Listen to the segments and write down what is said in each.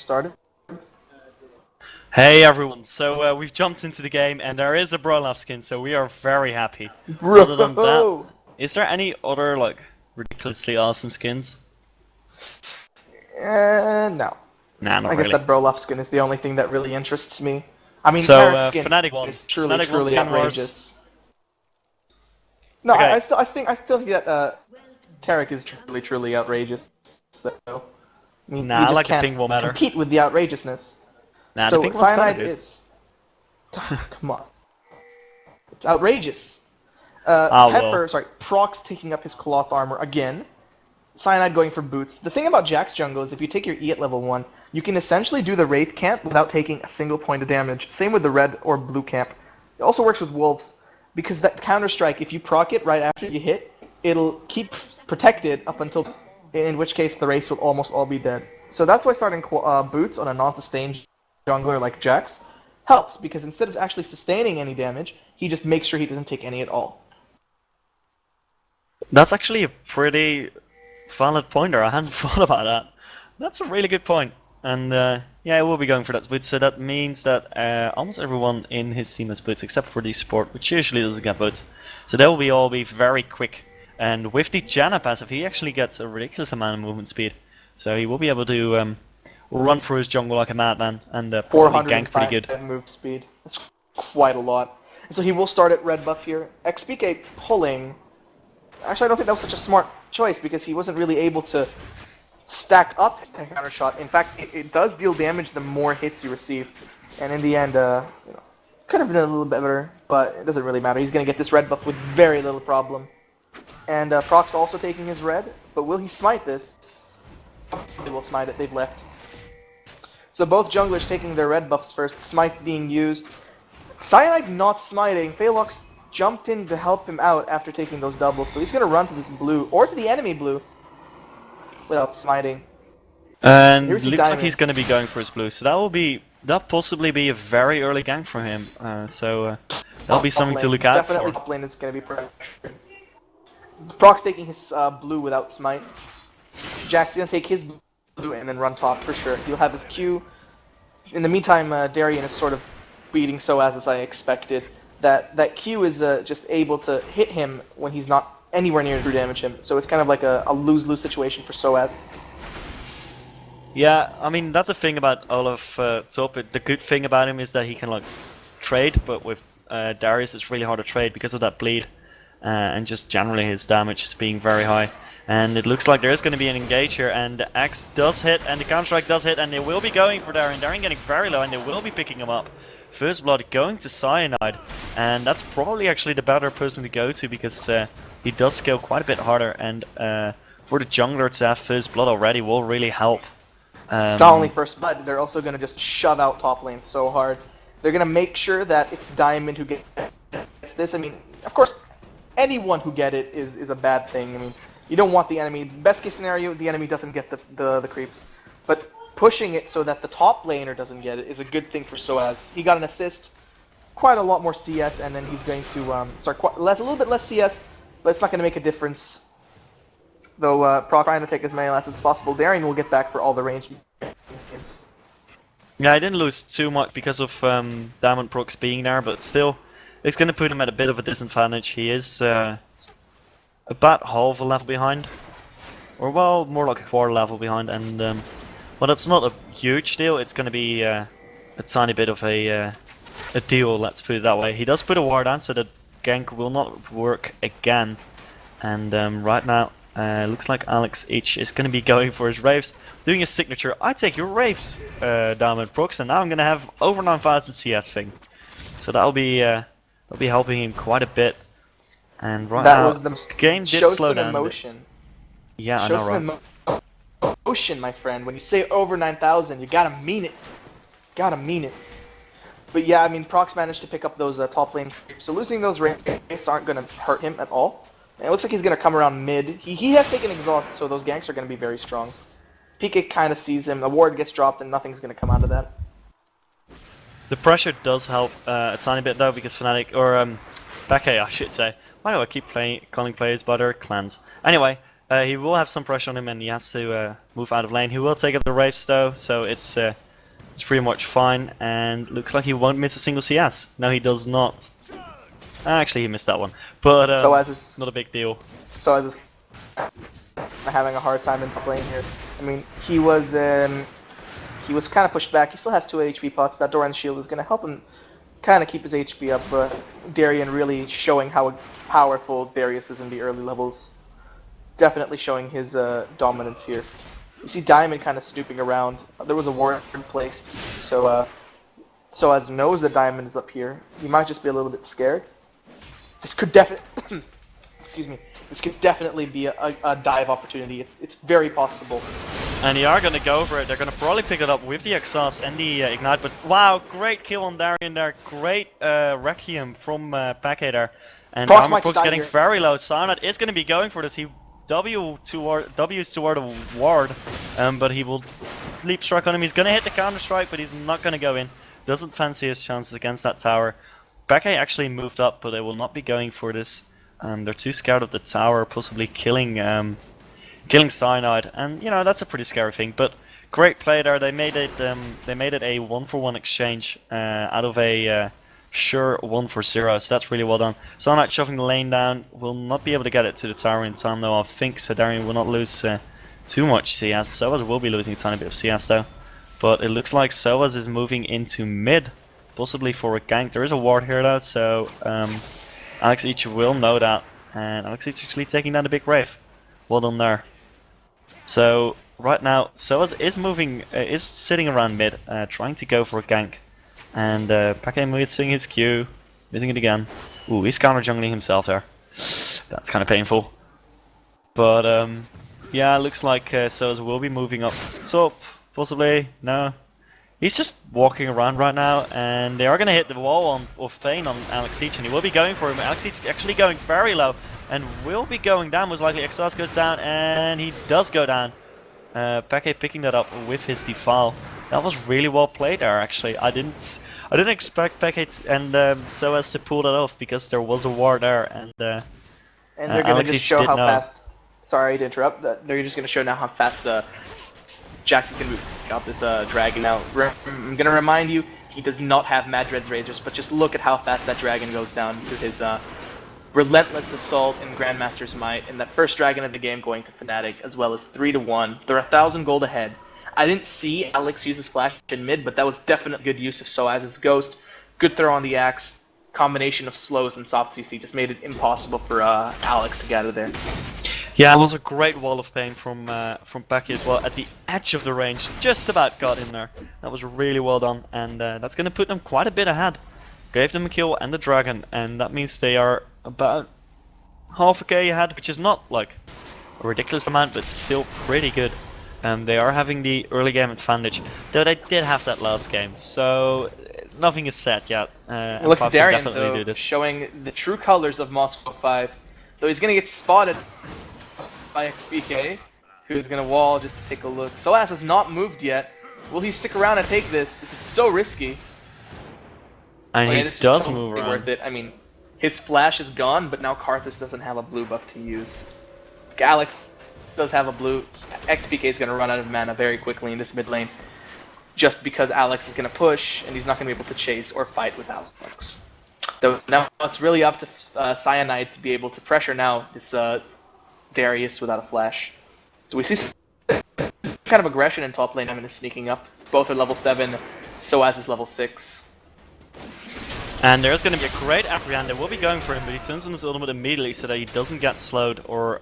started. Hey everyone, so we've jumped into the game and there is a Brolaf skin, so we are very happy. Bro! Other than that, is there any other like ridiculously awesome skins? No. Nah, not I guess really. that Brolaf skin is the only thing that really interests me. I mean, So, Tarek skin Fnatic won. is truly, Fnatic won truly skin wars. outrageous. No, Okay. I still think that Tarek is truly, truly outrageous. So, I mean, Nah, you I just like the can't pink one better. compete with the outrageousness. Nah, so the pink one's better, Cyanide dude. is. Come on, it's outrageous. Well. Prox taking up his cloth armor again. Cyanide going for boots. The thing about Jack's jungle is if you take your E at level 1, you can essentially do the Wraith camp without taking a single point of damage. Same with the red or blue camp. It also works with wolves, because that counter-strike, if you proc it right after you hit, it'll keep protected up until, in which case the Wraiths will almost all be dead. So that's why starting boots on a non-sustained jungler like Jax helps, because instead of actually sustaining any damage, he just makes sure he doesn't take any at all. That's actually a pretty valid pointer. I hadn't thought about that. That's a really good point. And yeah, we'll be going for that boots. So that means that almost everyone in his team has boots, except for the support, which usually doesn't get boots. So they will all be very quick. And with the Janna passive, he actually gets a ridiculous amount of movement speed. So he will be able to run through his jungle like a madman and probably gank pretty good. Move speed. That's quite a lot. And so he will start at red buff here. XPK pulling. Actually, I don't think that was such a smart choice, because he wasn't really able to stack up his counter shot. In fact, it does deal damage the more hits you receive. And in the end, could have been a little bit better, but it doesn't really matter. He's going to get this red buff with very little problem. And Prox also taking his red, but will he smite this? They will smite it, they've left. So both junglers taking their red buffs first, smite being used. Cyanide not smiting, Phelox jumped in to help him out after taking those doubles, so he's going to run to this blue, or to the enemy blue, without smiting. And it looks like he's going to be going for his blue, so that'll possibly be a very early gank for him. That'll be something to look out for. Definitely top lane is going to be pressured. Prox taking his blue without smite. Jack's going to take his blue and then run top for sure. He'll have his Q. In the meantime, Darien is sort of beating Soaz as I expected. That Q is just able to hit him when he's not anywhere near to damage him. So it's kind of like a lose-lose situation for Soaz. Yeah, I mean, that's the thing about Olaf Top. The good thing about him is that he can like trade, but with Darius it's really hard to trade because of that bleed. And just generally his damage is being very high. And it looks like there is going to be an engage here, and the axe does hit, and the counter-strike does hit, and they will be going for Darien. Darien getting very low, and they will be picking him up. First blood going to Cyanide, and that's probably actually the better person to go to, because he does scale quite a bit harder, and for the jungler to have first blood already will really help. It's not only first blood, they're also going to just shove out top lane so hard. They're going to make sure that it's Diamond who gets this. I mean, of course, anyone who gets it is a bad thing. I mean, you don't want the enemy. Best case scenario, the enemy doesn't get the creeps. But pushing it so that the top laner doesn't get it is a good thing for Soaz. He got an assist, quite a lot more CS, and then he's going to a little bit less CS, but it's not going to make a difference. Though Proc trying to take as many lessons as possible. Darien will get back for all the range. Yeah, I didn't lose too much because of Diamond Prox being there, but still, it's going to put him at a bit of a disadvantage. He is about half a level behind, or well, more like a quarter level behind, and well, that's not a huge deal. It's going to be a tiny bit of a deal, let's put it that way. He does put a ward down, so the gank will not work again, and right now looks like Alex H is going to be going for his Wraiths, doing his signature. I take your Wraiths, Diamond Prox, and now I'm going to have over 9,000 CS thing, so that'll be helping him quite a bit. And right now, the game did slow down. Emotion. Yeah, I know, right? Emotion, my friend. When you say over 9,000, you gotta mean it. Gotta mean it. But yeah, I mean, Prox managed to pick up those top lane creeps, so losing those Wraiths aren't gonna hurt him at all. And it looks like he's gonna come around mid. He has taken exhaust, so those ganks are gonna be very strong. PK kind of sees him. The ward gets dropped, and nothing's gonna come out of that. The pressure does help a tiny bit though, because Fnatic, or Becky, I should say. Why do I keep calling players by their clans? Anyway, He will have some pressure on him, and he has to move out of lane. He will take up the Wraiths though, so it's pretty much fine. And looks like he won't miss a single CS. No, he does not. Actually, he missed that one, but So as is not a big deal. So as is having a hard time in top lane here. I mean, he was kind of pushed back. He still has 2 HP pots. That Doran's shield is going to help him kind of keep his HP up, but Darien really showing how powerful Darius is in the early levels. Definitely showing his dominance here. You see Diamond kind of snooping around. There was a ward placed, so as knows that Diamond is up here. He might just be a little bit scared. This could definitely, excuse me. This could definitely be a dive opportunity. It's very possible. And they are going to go for it. They're going to probably pick it up with the exhaust and the ignite. But wow, great kill on Darien there. Great Requiem from Pake there. And Armorpro's getting very low. Cyanide is going to be going for this. He W's toward a ward, but he will leap strike on him. He's going to hit the counter strike, but he's not going to go in. Doesn't fancy his chances against that tower. Pake actually moved up, but they will not be going for this. They're too scared of the tower, possibly killing Cyanide, and you know that's a pretty scary thing. But great play there. They made it a 1-for-1 exchange out of a sure 1-for-0. So that's really well done. Cyanide shoving the lane down, will not be able to get it to the tower in time though. I think Darien will not lose too much CS. Soaz will be losing a tiny bit of CS though, but it looks like Soaz is moving into mid, possibly for a gank. There is a ward here though, so Alex Each will know that, and Alex Each actually taking down the big Wraith. Well done there. So right now, Soaz is moving, is sitting around mid, trying to go for a gank, and Pake missing his Q, missing it again. Ooh, he's counter jungling himself there. That's kind of painful. But yeah, looks like Soaz will be moving up top, possibly. No. He's just walking around right now, and they are going to hit the wall of Thane on Alex Each, and he will be going for him. Alex Each actually going very low, and will be going down. Most likely Exhaust goes down, and he does go down. Peke picking that up with his Defile. That was really well played there, actually. I didn't expect Peke and Soaz to pull that off, because there was a war there, and they're going to just show how fast. Sorry to interrupt. They're just going to show now how fast Jax is going to move out this dragon. Now, I'm going to remind you, he does not have Madred's Razors, but just look at how fast that dragon goes down with his relentless assault in Grandmaster's Might, and that first dragon of the game going to Fnatic, as well as 3-1. They're 1,000 gold ahead. I didn't see Alex use his flash in mid, but that was definitely good use of Soaz's Ghost. Good throw on the axe. Combination of slows and soft CC just made it impossible for Alex to get out of there. Yeah, it was a great wall of pain from Peke as well, at the edge of the range, just about got in there. That was really well done, and that's going to put them quite a bit ahead. Gave them a kill and the dragon, and that means they are about half a K ahead, which is not like a ridiculous amount, but still pretty good. And they are having the early game advantage, though they did have that last game, so nothing is set yet. Look at Darien though, showing the true colors of Moscow 5, though he's going to get spotted by XPK, who's going to wall just to take a look. Soaz has not moved yet. Will he stick around and take this? This is so risky. And he does move around. Worth it. I mean, his flash is gone, but now Karthus doesn't have a blue buff to use. Alex does have a blue. XPK is going to run out of mana very quickly in this mid lane, just because Alex is going to push, and he's not going to be able to chase or fight with Alex. So now it's really up to Cyanide to be able to pressure now this Darius without a flash. Do we see some kind of aggression in top lane? I'm going to sneaking up. Both are level 7, Soaz is level 6. And there's going to be a great apprehend. They will be going for him, but he turns on his ultimate immediately so that he doesn't get slowed, or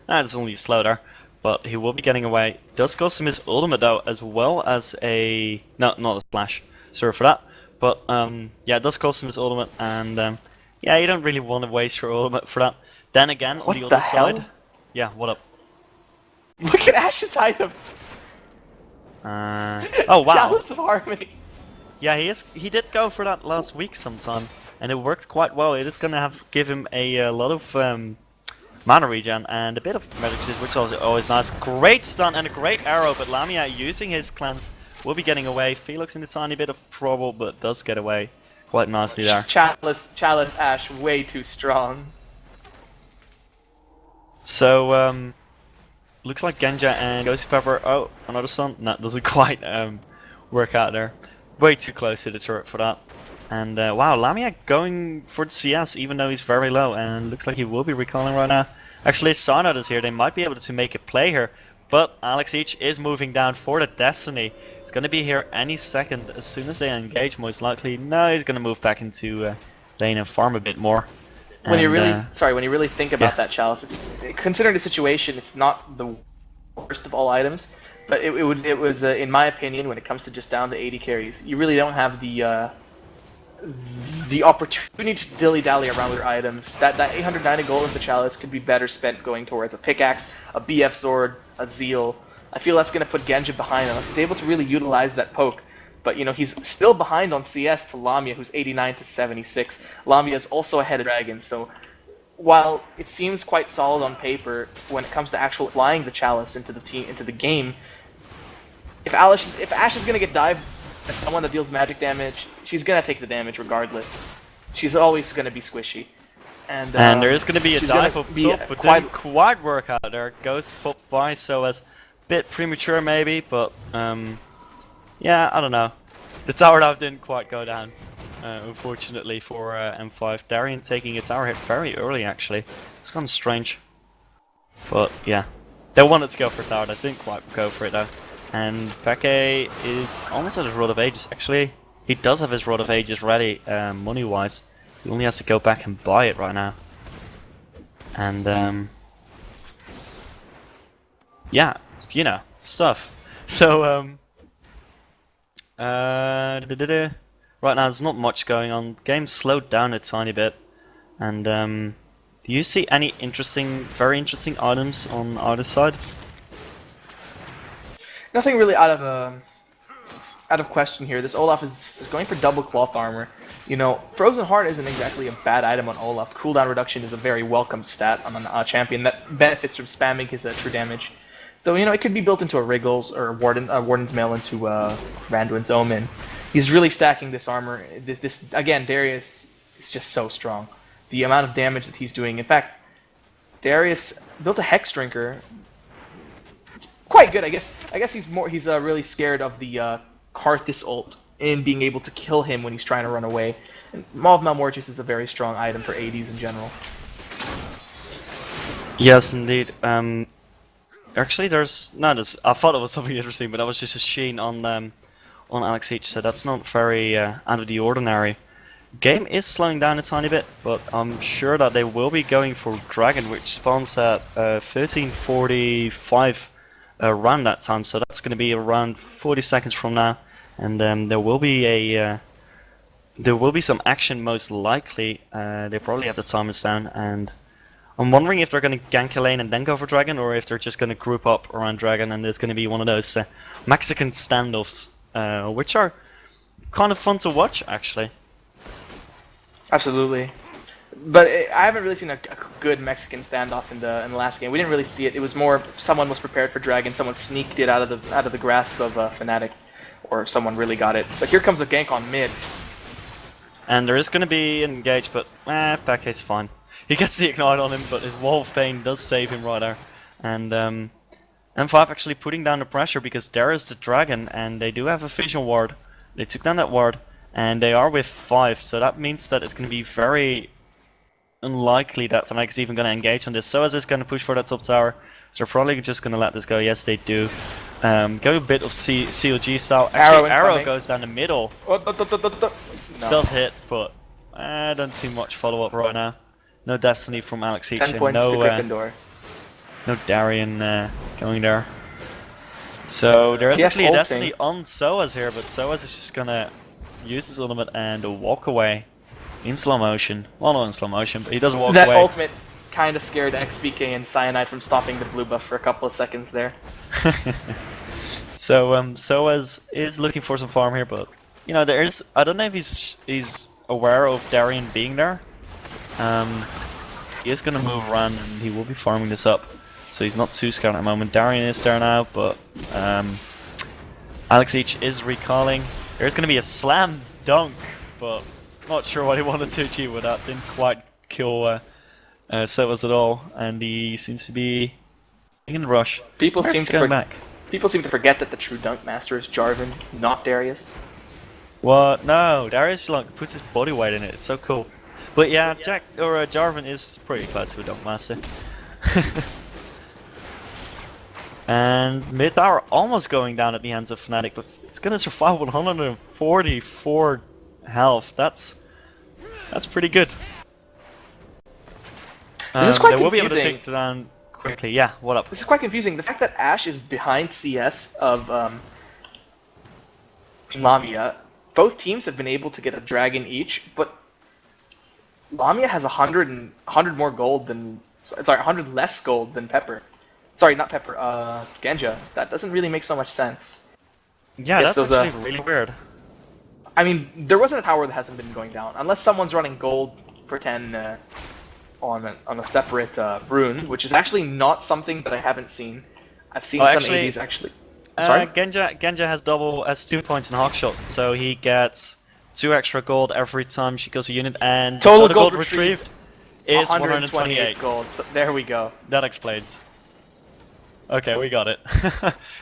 it's only slow there, but he will be getting away. Does cost him his ultimate though, as well as a not a splash. Sorry for that, but yeah, it does cost him his ultimate, and yeah, you don't really want to waste your ultimate for that. Then again, on the other side, yeah, what up? Look at Ash's items. Oh wow! Chalice of Harmony. Yeah, he did go for that last week sometime, and it worked quite well. It is gonna give him a lot of mana regen and a bit of magic resist, which is always nice. Great stun and a great arrow, but Lamia using his cleanse will be getting away. Felix in a tiny bit of trouble, but does get away quite nicely there. Chalice Ash way too strong. So, looks like Genja and Ghosty Pepper. Oh, another stun. That doesn't quite work out there. Way too close to the turret for that. And wow, Lamia going for the CS even though he's very low, and looks like he will be recalling right now. Actually, Cyanide is here. They might be able to make a play here, but Alex Each is moving down for the Destiny. He's going to be here any second as soon as they engage, most likely. No, he's going to move back into lane and farm a bit more. When you really think about that, Chalice, it's considering the situation, it's not the worst of all items, but it was in my opinion, when it comes to just down to 80 carries, you really don't have the opportunity to dilly-dally around with your items. That 890 gold of the Chalice could be better spent going towards a pickaxe, a BF sword, a Zeal. I feel that's going to put Genja behind unless he's able to really utilize that poke. But you know, he's still behind on CS to Lamia, who's 89 to 76. Lamia is also ahead of Dragon, so while it seems quite solid on paper, when it comes to actual flying the Chalice into the game, if Ashe is going to get dived as someone that deals magic damage, she's going to take the damage regardless. She's always going to be squishy. And there is going to be a dive up top, but didn't quite work out there. Ghost popped by, so as a bit premature maybe, but yeah, I don't know. The tower dive didn't quite go down, unfortunately for M5. Darien taking a tower hit very early actually. It's kind of strange. But yeah, they wanted to go for a tower, they didn't quite go for it though. And Peke is almost at his Rod of Ages. Actually, he does have his Rod of Ages ready, money-wise. He only has to go back and buy it right now. And, yeah, you know, stuff. So, right now there's not much going on. The game's slowed down a tiny bit. And, do you see any very interesting items on either side? Nothing really out of question here. This Olaf is going for double cloth armor. You know, Frozen Heart isn't exactly a bad item on Olaf. Cooldown reduction is a very welcome stat on a champion that benefits from spamming his true damage. Though, you know, it could be built into a Wriggles or Warden's Mail into Randuin's Omen. He's really stacking this armor. This again, Darius is just so strong. The amount of damage that he's doing. In fact, Darius built a Hex Drinker. Quite good, I guess. I guess he's really scared of the Karthus ult and being able to kill him when he's trying to run away. And Maw of Malmortius is a very strong item for ADs in general. Yes, indeed. Actually, I thought it was something interesting, but that was just a sheen on Alex H, so that's not very out of the ordinary. Game is slowing down a tiny bit, but I'm sure that they will be going for Dragon, which spawns at 13:45 around that time, so that's going to be around 40 seconds from now, and there will be some action most likely. They probably have the timers down, and I'm wondering if they're going to gank a lane and then go for Dragon, or if they're just going to group up around Dragon, and there's going to be one of those Mexican standoffs, which are kind of fun to watch actually. Absolutely. But I haven't really seen a good Mexican standoff in the last game. We didn't really see it. It was more someone was prepared for Dragon, someone sneaked it out of the grasp of Fnatic, or someone really got it. But here comes a gank on mid. And there is going to be an engage, but Peke's fine. He gets the ignite on him, but his Wall of Pain does save him right there. And M5 actually putting down the pressure because there is the Dragon, and they do have a Vision Ward. They took down that ward, and they are with 5, so that means that it's going to be very unlikely that Fnatic's even going to engage on this. So is going to push for that top tower, so they're probably just going to let this go. Yes, they do. Go a bit of COG style. Actually, Arrow goes down the middle. No. Does hit, but I don't see much follow-up right now. No Destiny from Alex Each, 10 points to Gryffindor. No Darien going there. So there is actually a Destiny on Soaz here, but Soaz is just going to use his ultimate and walk away. In slow motion. Well, not in slow motion, but he doesn't walk away. That ultimate kind of scared XBK and Cyanide from stopping the blue buff for a couple of seconds there. So, Soaz is looking for some farm here, but, you know, I don't know if he's aware of Darien being there. He is going to move around and he will be farming this up. So he's not too scared at the moment. Darien is there now, but Alex H is recalling. There's going to be a slam dunk, but not sure what he wanted to achieve with that. Didn't quite kill So was it all, and he seems to be in the rush. People Where's seem he to going back? People seem to forget that the true dunk master is Jarvan, not Darius. What? No, Darius like puts his body weight in it. It's so cool. But yeah, Jarvan is pretty close to a dunk master. And mid tower almost going down at the hands of Fnatic, but it's gonna survive 144 health. That's pretty good. This is quite they will be able to confusing. take it down quickly. Yeah, what up? This is quite confusing. The fact that Ashe is behind CS of Lamia, both teams have been able to get a dragon each, but Lamia has 100 more gold than, sorry, 100 less gold than Pepper. Sorry, not Pepper, Genja. That doesn't really make so much sense. Yeah, Yes, that's those, actually really weird. I mean, there wasn't a tower that hasn't been going down, unless someone's running gold for 10 on a separate rune, which is actually not something that I haven't seen. I've seen some actually, ADs actually. Sorry? Genja has 2 points in Hawkshot, so he gets 2 extra gold every time she kills a unit, and Total the gold retrieved is 128 gold. So there we go. That explains. Okay, we got it.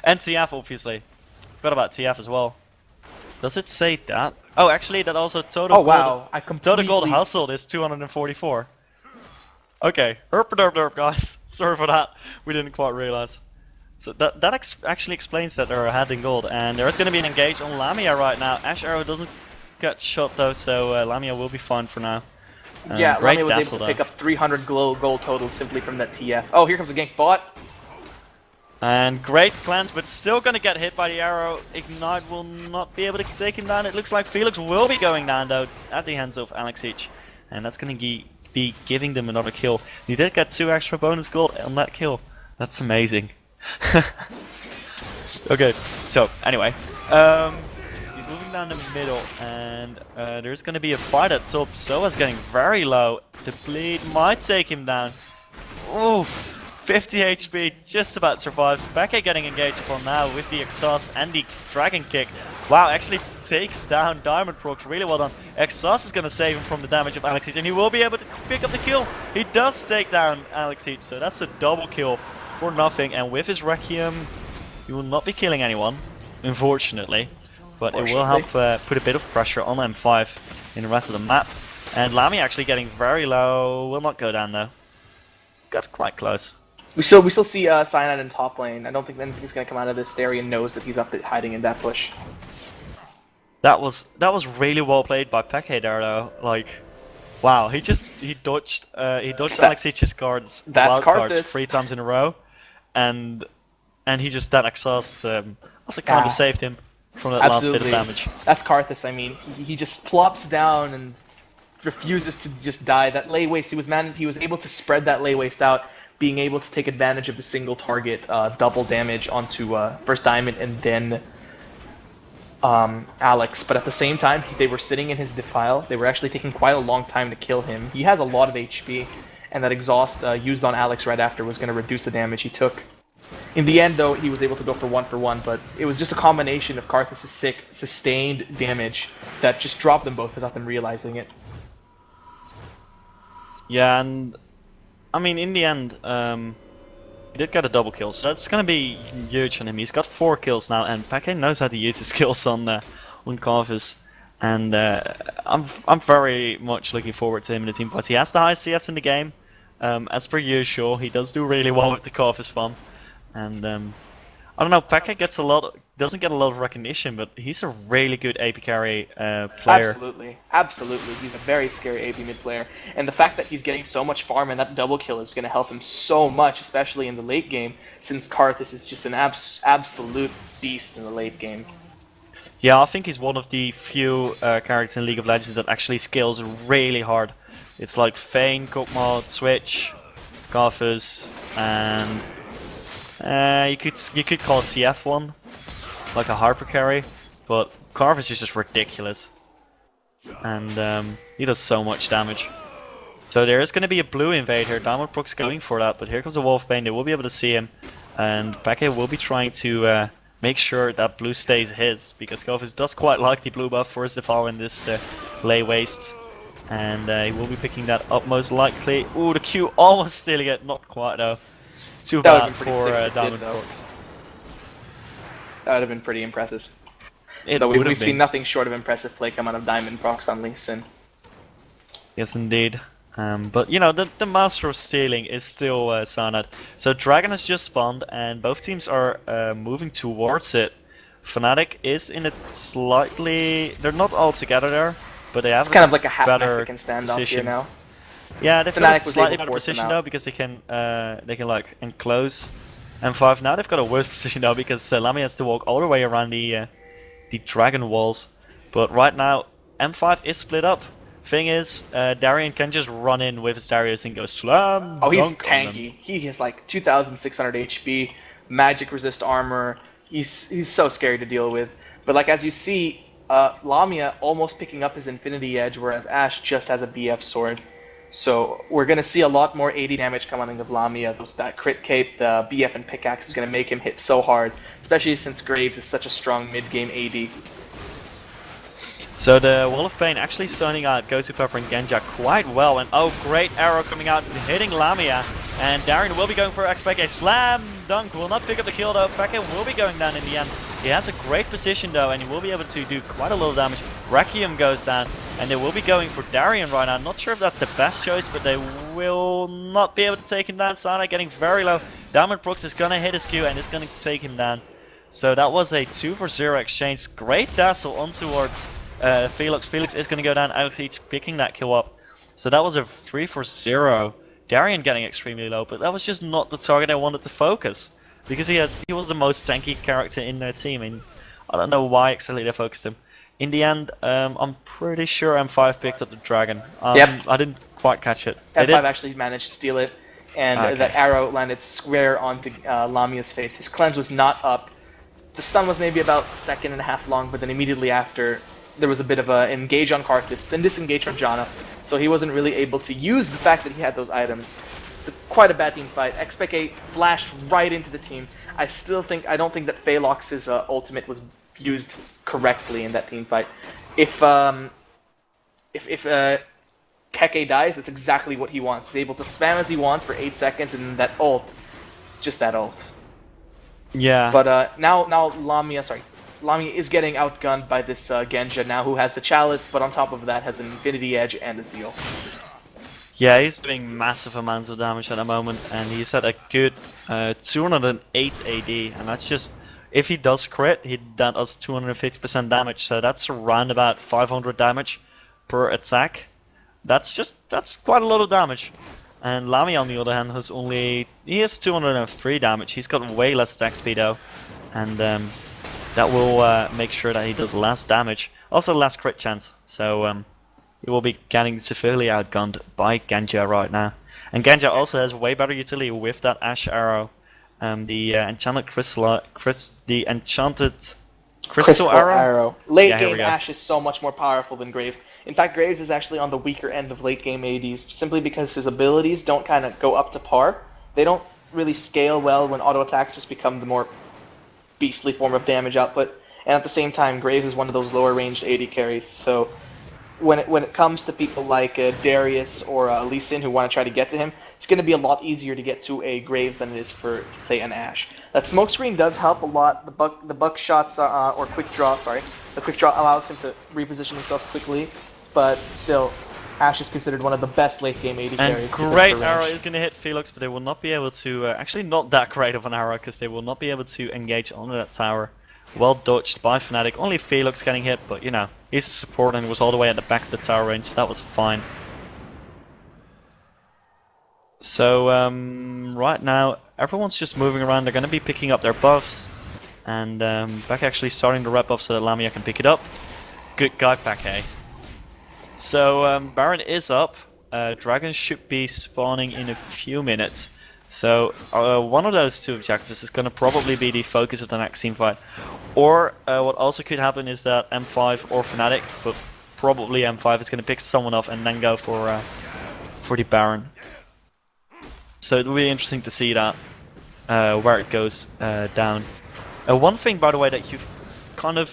And TF, obviously. Forgot about TF as well. Does it say that? Oh, actually, that also total Oh gold. wow, I completely... Total gold hustled is 244. Okay, derp, guys. Sorry for that. We didn't quite realize. So that actually explains that they're ahead in gold, and there is going to be an engage on Lamia right now. Ash Arrow doesn't get shot though, so Lamia will be fine for now. Yeah, great Lamia was dazzle, able to pick up 300 gold total simply from that TF. Oh, here comes the gank bot. And great plans, but still going to get hit by the arrow. Ignite will not be able to take him down. It looks like Felix will be going down though at the hands of Alexic, and that's going to be giving them another kill. He did get 2 extra bonus gold on that kill. That's amazing. Okay, so anyway, he's moving down the middle, and there's going to be a fight at top. Soa's getting very low. The bleed might take him down. Oh, 50 HP, just about survives. Becky getting engaged upon now with the exhaust and the dragon kick. Wow, actually takes down Diamond Procs. Really well done. Exhaust is going to save him from the damage of Alexic, and he will be able to pick up the kill. He does take down Alexic, so that's a double kill for nothing. And with his Requiem, he will not be killing anyone, unfortunately. But it will help put a bit of pressure on M5 in the rest of the map. And Lamy actually getting very low. Will not go down though. Got quite close. We still see Cyanide in top lane. I don't think anything's gonna come out of this. Darian knows that he's up hiding in that bush. That was really well played by Peke there though. Like, wow, he dodged Alexic's guards, wild cards 3 times in a row, and he just that exhaust also kind of saved him from that last bit of damage. That's Karthus. I mean, he just plops down and refuses to just die. That lay waste, he was able to spread that lay waste out, being able to take advantage of the single target double damage onto first Diamond and then Alex. But at the same time, they were sitting in his defile. They were actually taking quite a long time to kill him. He has a lot of HP, and that exhaust used on Alex right after was going to reduce the damage he took. In the end, though, he was able to go for 1-for-1, but it was just a combination of Karthus' sick, sustained damage that just dropped them both without them realizing it. Yeah, and I mean, in the end, he did get a double kill, so that's gonna be huge on him. He's got 4 kills now, and Peke knows how to use his skills on Karthus, and I'm very much looking forward to him in the team fights. He has the highest CS in the game, as per usual. He does do really well with the Karthus farm, and I don't know. Peke doesn't get a lot of recognition, but he's a really good AP carry player. Absolutely. He's a very scary AP mid player, and the fact that he's getting so much farm and that double kill is going to help him so much, especially in the late game, since Karthus is just an absolute beast in the late game. Yeah, I think he's one of the few characters in League of Legends that actually scales really hard. It's like Vayne, Kog'Maw, Switch, Karthus, and you could call it CF1. Like a Harper carry, but Karthus is just ridiculous, and he does so much damage. So there is going to be a blue invade here. Diamond Procs going for that, but here comes a Wolfbane. They will be able to see him, and Peke will be trying to make sure that blue stays his, because Karthus does quite like the blue buff for his defile in this lay waste. And he will be picking that up most likely. Ooh, the Q almost stealing it. Not quite though. Too That would've bad been pretty for sick if it did, Diamond though. Prox. That would have been pretty impressive. It Though would have we've been. seen nothing short of impressive play come out of Diamond Prox on Lee Sin. Yes, indeed. But you know, the master of stealing is still Sanad. So Dragon has just spawned, and both teams are moving towards it. Fnatic is in a slightly... They're not all together there, but they have It's kind of like a half better Mexican standoff here position. now. Yeah, they've Fnatic got a was slightly able to better force them position out. though, because they can like enclose M5. Now they've got a worse position though, because Lamy has to walk all the way around the dragon walls. But right now, M5 is split up. Thing is, Darien can just run in with his Darius and go slam. Oh, he's dunk on them. tanky. He has like 2,600 HP, magic resist armor. He's so scary to deal with. But like as you see, Lamia almost picking up his Infinity Edge, whereas Ashe just has a BF sword. So we're gonna see a lot more 80 damage coming out of Lamia. That crit cape, the BF and pickaxe is gonna make him hit so hard, especially since Graves is such a strong mid-game AD. So the Wall of Pain actually signing out Gosu Pepper and Genja quite well, and oh, great arrow coming out, hitting Lamia, and Darien will be going for XPK. Slam dunk will not pick up the kill though. Peke will be going down in the end. He has a great position though, and he will be able to do quite a lot of damage. Requiem goes down, and they will be going for Darien right now. Not sure if that's the best choice, but they will not be able to take him down. Sana getting very low. Diamond Prox is gonna hit his Q and is gonna take him down. So that was a 2-for-0 exchange. Great dazzle on towards Felix. Felix is going to go down. Alex each picking that kill up. So that was a 3-for-0. Darien getting extremely low, but that was just not the target I wanted to focus. Because he was the most tanky character in their team, and I don't know why exactly they focused him. In the end, I'm pretty sure M5 picked up the dragon. Yep. I didn't quite catch it. M5 actually managed to steal it, and Okay. that arrow landed square onto Lamia's face. His cleanse was not up. The stun was maybe about a second and a half long, but then immediately after, there was a bit of a engage on Karthus, then disengage from Janna, so he wasn't really able to use the fact that he had those items. It's quite a bad team fight. XPK flashed right into the team. I don't think that Phelox's ultimate was used correctly in that team fight. If Keke dies, that's exactly what he wants. He's able to spam as he wants for 8 seconds, and then that ult, just that ult. Yeah. But now Lamia is getting outgunned by this Genja now, who has the Chalice, but on top of that has an Infinity Edge and a Zeal. Yeah, he's doing massive amounts of damage at the moment, and he's at a good 208 AD, and that's just, if he does crit, that does 250% damage, so that's around about 500 damage per attack. That's quite a lot of damage. And Lamy, on the other hand, he has 203 damage. He's got way less attack speed though, and that will make sure that he does less damage. Also less crit chance, so he will be getting severely outgunned by Genja right now. And Genja also has way better utility with that Ashe arrow, the enchanted crystal arrow. Late game Ashe is so much more powerful than Graves. In fact, Graves is actually on the weaker end of late game ADs, simply because his abilities don't kind of go up to par. They don't really scale well when auto attacks just become the more beastly form of damage output. And at the same time, Graves is one of those lower ranged AD carries, so when it comes to people like Darius or Lee Sin who want to try to get to him, it's going to be a lot easier to get to a Graves than it is for, say, an Ashe. That smokescreen does help a lot. The buck shots or quick draw, the quick draw allows him to reposition himself quickly, but still, Ashe is considered one of the best late game AD carries. And great arrow is going to hit Felix, but they will not be able to. Actually, not that great of an arrow, because they will not be able to engage onto that tower. Well dodged by Fnatic. Only Felix getting hit, but you know, he's a support and was all the way at the back of the tower range, so that was fine. So right now, everyone's just moving around. They're going to be picking up their buffs, and Beck actually starting to wrap up so that Lamia can pick it up. Good guy, Beck. So Baron is up. Dragons should be spawning in a few minutes. So one of those two objectives is going to probably be the focus of the next team fight. Or what also could happen is that M5 or Fnatic, but probably M5 is going to pick someone up and then go for the Baron. So it will be interesting to see that where it goes down. One thing, by the way, that you kind of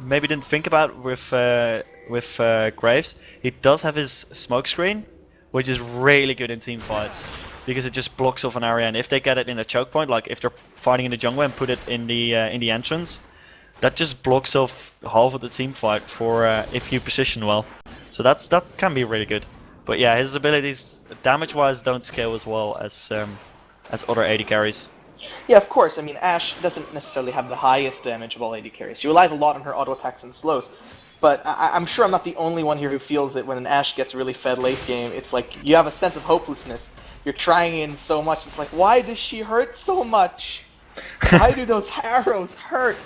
maybe didn't think about with Graves, he does have his smoke screen, which is really good in team fights because it just blocks off an area. And if they get it in a choke point, like if they're fighting in the jungle and put it in the entrance, that just blocks off half of the team fight for if you position well. So that can be really good. But yeah, his abilities damage-wise don't scale as well as other AD carries. Yeah, of course. I mean, Ashe doesn't necessarily have the highest damage of all AD carries. She relies a lot on her auto attacks and slows. But I'm sure I'm not the only one here who feels that when an Ashe gets really fed late game, it's like you have a sense of hopelessness. You're trying in so much. It's like, why does she hurt so much? Why do those arrows hurt?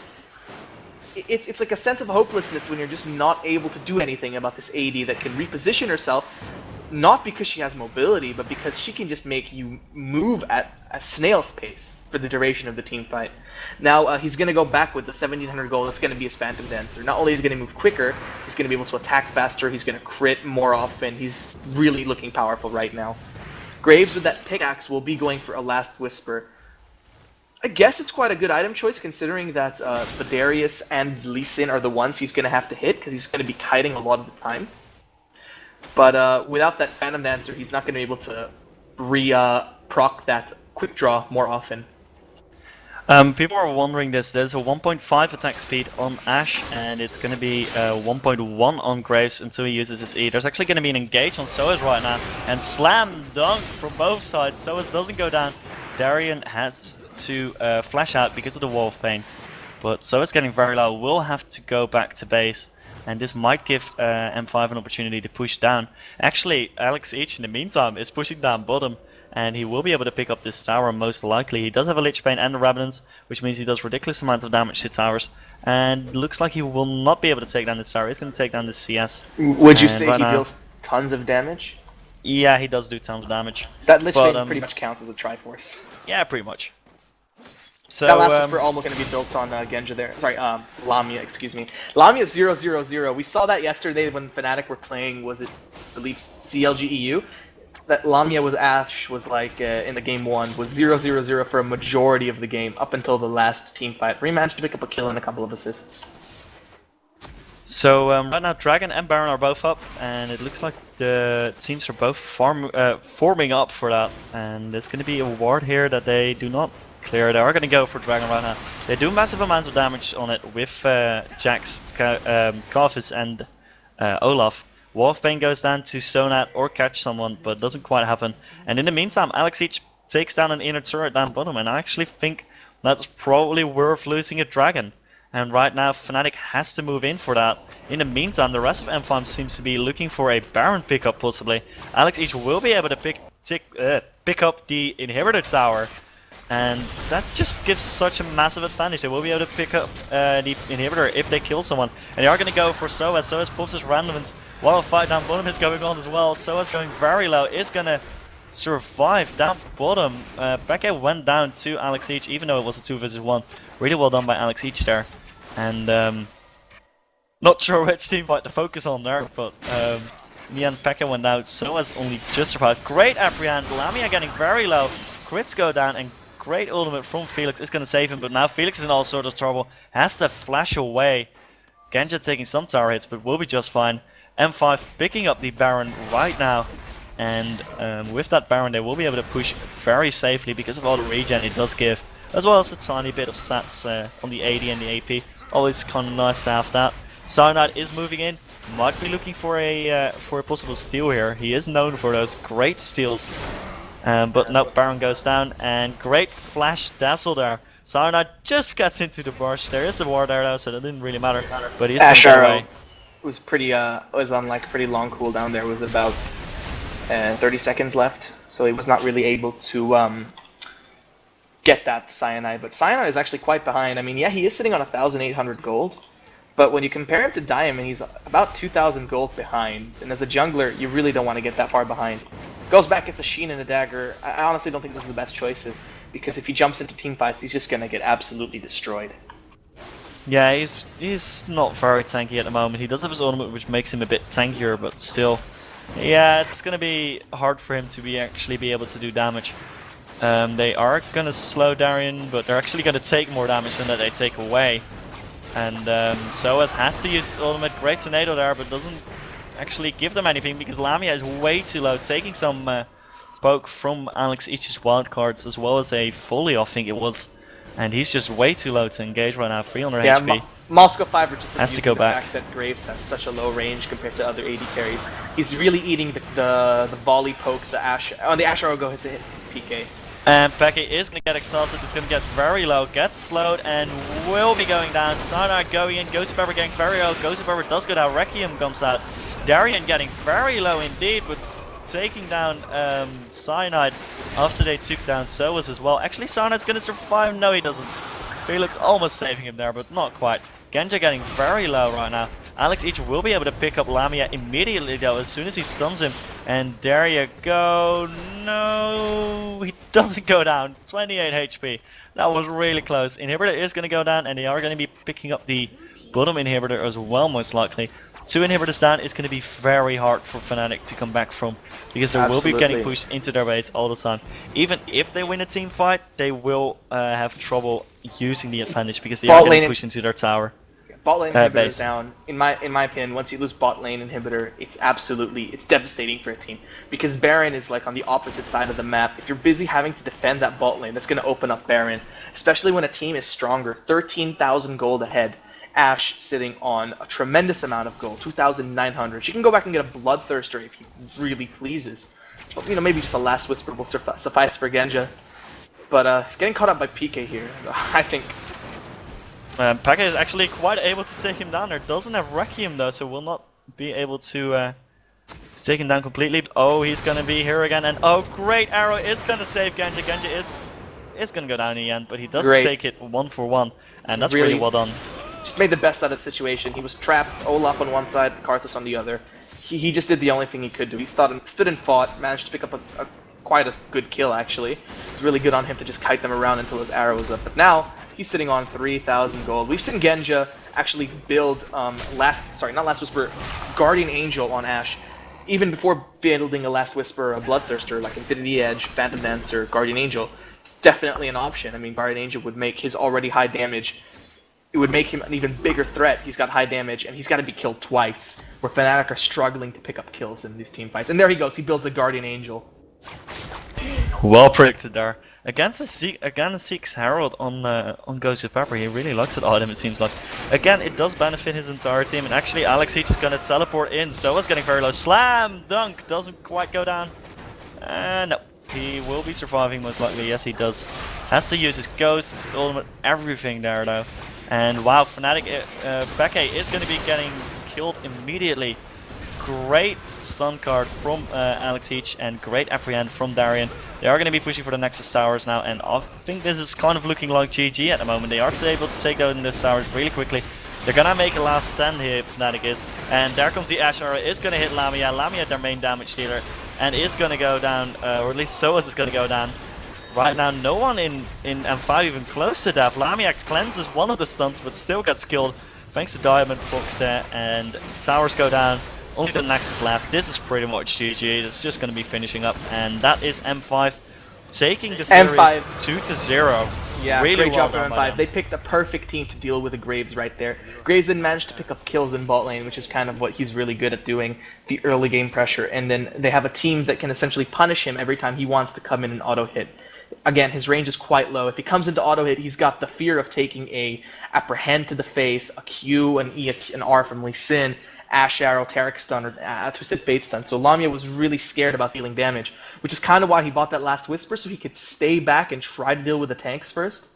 It's like a sense of hopelessness when you're just not able to do anything about this AD that can reposition herself, not because she has mobility, but because she can just make you move at a snail's pace for the duration of the team fight. Now, he's going to go back with the 1700 gold. That's going to be his Phantom Dancer. Not only is he going to move quicker, he's going to be able to attack faster, he's going to crit more often. He's really looking powerful right now. Graves with that pickaxe will be going for a Last Whisper. I guess it's quite a good item choice considering that Vidarius and Lee Sin are the ones he's going to have to hit because he's going to be kiting a lot of the time. But without that Phantom Dancer, he's not going to be able to proc that quick draw more often. People are wondering this. There's a 1.5 attack speed on Ashe, and it's going to be 1.1 on Graves until he uses his E. There's actually going to be an engage on Soaz right now, and slam dunk from both sides. Soaz doesn't go down. Darian has to flash out because of the wall of pain, but Soaz getting very low. Will have to go back to base. And this might give M5 an opportunity to push down. Actually, Alex Each in the meantime is pushing down bottom, and he will be able to pick up this tower most likely. He does have a Lich Bane and a Revenant, which means he does ridiculous amounts of damage to towers. And looks like he will not be able to take down this tower. He's going to take down this CS. Would you say he deals tons of damage? Yeah, he does do tons of damage. That Lich Bane pretty much counts as a Triforce. Yeah, pretty much. So, that last Whisper almost going to be built on Genja there. Sorry, Lamia, excuse me. Lamia 0-0-0. We saw that yesterday when Fnatic were playing, was it, I believe, CLG EU? That Lamia with Ashe was like, in the game 1, was 0-0-0 for a majority of the game, up until the last team fight, where he managed to pick up a kill and a couple of assists. So, right now Dragon and Baron are both up, and it looks like the teams are both forming up for that. And there's going to be a ward here that they do not clear. They are going to go for Dragon right now. They do massive amounts of damage on it with Jax, Karthus and Olaf. Wall of Pain goes down to Sonat or catch someone, but doesn't quite happen. And in the meantime, Alex Each takes down an inner turret down bottom, and I actually think that's probably worth losing a Dragon. And right now, Fnatic has to move in for that. In the meantime, the rest of M5 seems to be looking for a Baron pickup, possibly. Alex Each will be able to pick up the inhibitor tower. And that just gives such a massive advantage. They will be able to pick up the inhibitor if they kill someone. And they are going to go for Soaz. Soaz pulls his randomness while a fight down bottom is going on as well. Soaz going very low, is going to survive down bottom. Becca went down to Alex Each, even though it was a 2 versus 1. Really well done by Alex Each there. And not sure which team fight to focus on there, but me and Pekka went out. Soaz only just survived. Great apprehend. Lamia getting very low. Crits go down, and great ultimate from Felix is going to save him, but now Felix is in all sorts of trouble. Has to flash away. Genja taking some tower hits, but will be just fine. M5 picking up the Baron right now. And with that Baron, they will be able to push very safely because of all the regen it does give. As well as a tiny bit of stats on the AD and the AP. Always kind of nice to have that. Cyanide is moving in. Might be looking for a possible steal here. He is known for those great steals. But no, Baron goes down, and great flash dazzle there. Cyanide just gets into the bush. There is a ward there though, so that didn't really matter. But he's Ashe Arrow was pretty was on like pretty long cooldown. There was about 30 seconds left, so he was not really able to get that Cyanide. But Cyanide is actually quite behind. I mean, yeah, he is sitting on 1,800 gold, but when you compare him to Diamond, he's about 2,000 gold behind. And as a jungler, you really don't want to get that far behind. Goes back, gets a Sheen and a Dagger. I honestly don't think those are the best choices, because if he jumps into team fights, he's just gonna get absolutely destroyed. Yeah, he's not very tanky at the moment. He does have his ultimate, which makes him a bit tankier, but still, yeah, it's gonna be hard for him to actually be able to do damage. They are gonna slow Darian, but they're actually gonna take more damage than that they take away. And Soaz has to use his ultimate. Great tornado there, but doesn't actually give them anything because Lamia is way too low, taking some poke from Alex Ich's wildcards as well as a folio, I think it was. And he's just way too low to engage right now, 300 HP. Moscow 5 are just has to abusing go the back. fact that Graves has such a low range compared to other AD carries. He's really eating the volley poke, the Ash. Oh, the Ash Arrow go hits a hit PK. And Becky is going to get exhausted, it's going to get very low, gets slowed, and will be going down. Cyanide going in, Ghost Pepper getting very low, Ghost Pepper does go down, Requiem comes out. Darien getting very low indeed, but taking down Cyanide after they took down Soas as well. Actually, Cyanide's going to survive, no he doesn't. Felix almost saving him there, but not quite. Genja getting very low right now. Alex Each will be able to pick up Lamia immediately though, as soon as he stuns him. And there you go. No, he doesn't go down. 28 HP. That was really close. Inhibitor is going to go down, and they are going to be picking up the bottom inhibitor as well, most likely. 2 inhibitors down is going to be very hard for Fnatic to come back from, because they will be getting pushed into their base all the time. Even if they win a team fight, they will have trouble using the advantage because they are getting pushed into their tower. Bot lane inhibitor is down. In my opinion, once you lose bot lane inhibitor, it's devastating for a team, because Baron is like on the opposite side of the map. If you're busy having to defend that bot lane, that's going to open up Baron, especially when a team is stronger. 13,000 gold ahead. Ashe sitting on a tremendous amount of gold, 2,900. She can go back and get a Bloodthirster if he really pleases. But, you know, maybe just a Last Whisper will suffice for Genja. But he's getting caught up by PK here, I think. Pekka is actually quite able to take him down there. Doesn't have Requiem though, so will not be able to take him down completely. Oh, he's gonna be here again, and oh, great arrow is gonna save Genja. Genja is gonna go down in the end, but he does take it 1-for-1, and that's really well done. Just made the best out of the situation. He was trapped, Olaf on one side, Karthus on the other. He just did the only thing he could do. He stood and fought, managed to pick up quite a good kill actually. It's really good on him to just kite them around until his arrow was up. But now he's sitting on 3,000 gold. We've seen Genja actually build not Last Whisper, Guardian Angel on Ashe. Even before building a Last Whisper, a Bloodthirster like Infinity Edge, Phantom Dancer, Guardian Angel, definitely an option. I mean, Guardian Angel would make his already high damage. It would make him an even bigger threat. He's got high damage, and he's got to be killed twice, where Fnatic are struggling to pick up kills in these team fights. And there he goes, he builds a Guardian Angel. Well predicted there. Against a Seek's Herald on Ghost of Pepper, he really likes that item, it seems like. Again, it does benefit his entire team, and actually Alex Each is going to teleport in. Soa's getting very low. Slam! Dunk! Doesn't quite go down. No. He will be surviving most likely, yes he does. Has to use his Ghost, his ultimate, everything there though. And wow, Fnatic, Becky is going to be getting killed immediately. Great stun card from Alex Each and great apprehend from Darien. They are going to be pushing for the Nexus towers now, and I think this is kind of looking like GG at the moment. They are able to take down those towers really quickly. They're going to make a last stand here, Fnatic is. And there comes the Ash Arrow, is going to hit Lamia. Lamia, their main damage dealer, and is going to go down, or at least Soas is going to go down. Right now, no one in M5 even close to that. Lamia cleanses one of the stunts, but still gets killed thanks to Diamond Box there, and towers go down. Only the Nexus left. This is pretty much GG. It's just going to be finishing up, and that is M5 taking the series 2-0. Yeah, really great job well from M5. They picked a perfect team to deal with the Graves right there. Graves then managed to pick up kills in bot lane, which is kind of what he's really good at doing, the early game pressure. And then they have a team that can essentially punish him every time he wants to come in and auto hit. Again, his range is quite low. If he comes into auto hit, he's got the fear of taking a apprehend to the face, a Q, an E, an R from Lee Sin, Ash Arrow, Taric Stun, or Twisted Fate Stun. So Lamia was really scared about dealing damage, which is kind of why he bought that Last Whisper, so he could stay back and try to deal with the tanks first.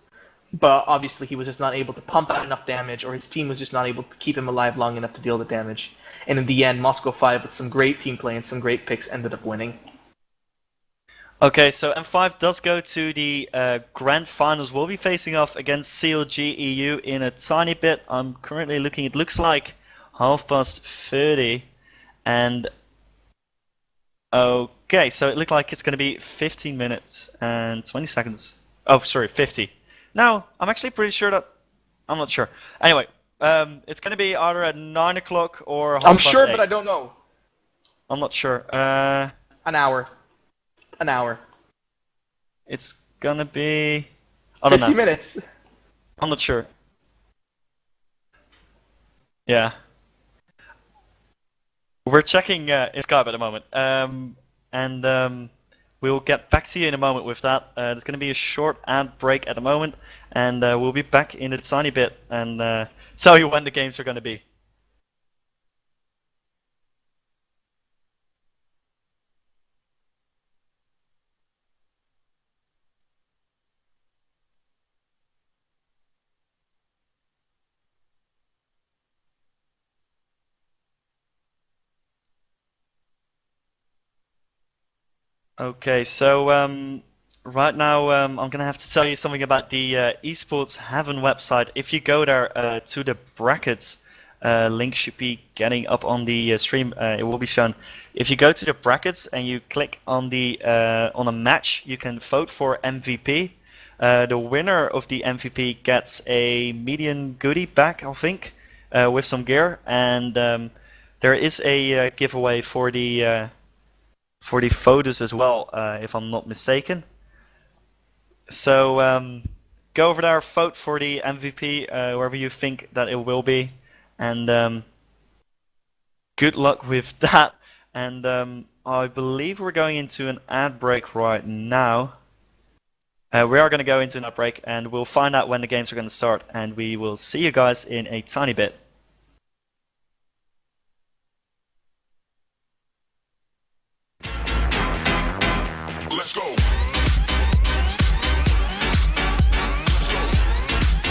But obviously he was just not able to pump out enough damage, or his team was just not able to keep him alive long enough to deal the damage. And in the end, Moscow 5, with some great team play and some great picks, ended up winning. Okay, so M5 does go to the Grand Finals. We'll be facing off against CLG EU in a tiny bit. I'm currently looking, it looks like 30:30, and okay, so it looks like it's going to be 15 minutes and 20 seconds. Oh, sorry, 50. No, I'm actually pretty sure that, I'm not sure. Anyway, it's going to be either at 9 o'clock or 8:30. I'm sure, but I don't know. I'm not sure. An hour. An hour. It's gonna be... I don't know. 50 minutes. I'm not sure. Yeah. We're checking in Skype at the moment. And we'll get back to you in a moment with that. There's going to be a short ad break at the moment, and we'll be back in a tiny bit and tell you when the games are going to be. Okay, so right now I'm gonna have to tell you something about the Esports Heaven website. If you go there to the brackets, link should be getting up on the stream. It will be shown. If you go to the brackets and you click on a match, you can vote for MVP. The winner of the MVP gets a Medion goodie bag, I think, with some gear, and there is a giveaway for the photos as well, if I'm not mistaken. So go over there, vote for the MVP, wherever you think that it will be, and good luck with that. And I believe we're going into an ad break right now. We are going to go into an ad break, and we'll find out when the games are going to start, and we will see you guys in a tiny bit. Let's go.